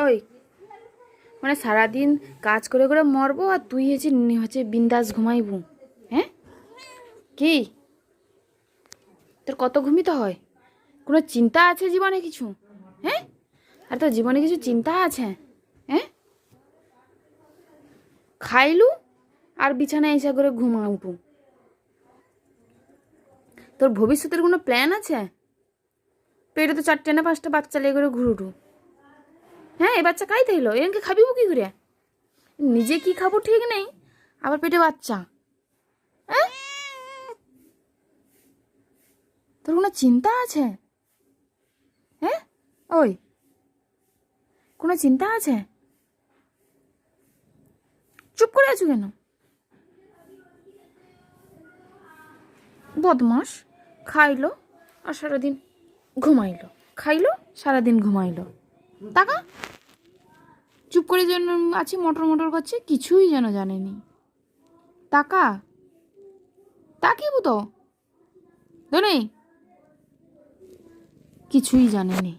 ওই মানে সারাদিন কাজ করে করে মরবো আর তুই হচ্ছে বিন্দাস ঘুমাইবু? হ্যাঁ, কি তোর কত ঘুমিতে হয়? কোনো চিন্তা আছে জীবনে কিছু? হ্যাঁ, আর তোর জীবনে কিছু চিন্তা আছে? হ্যাঁ, খাইলু আর বিছানায় এসে করে ঘুমাবু? তোর ভবিষ্যতের কোনো প্ল্যান আছে? পেটে তো 4টে না 5টা বাচ্চা লেগে করে ঘুরুটু। হ্যাঁ, এই বাচ্চা খাইতে হইলো, এরকম খাবিবু কি করে? নিজে কি খাবো ঠিক নেই, আবার পেটে বাচ্চা। হ্যাঁ, তোর কোনো চিন্তা আছে? হ্যাঁ, ওই কোনো চিন্তা আছে? চুপ করে আছো কেন? বদমাস, খাইলো আর সারাদিন ঘুমাইলো, খাইলো সারাদিন ঘুমাইলো। টাকা চুপ করে যেন আছে, মোটর মোটর করছে, কিছুই যেন জানেনি। টাকা তাকিবু তো ধরে কিছুই জানেনি।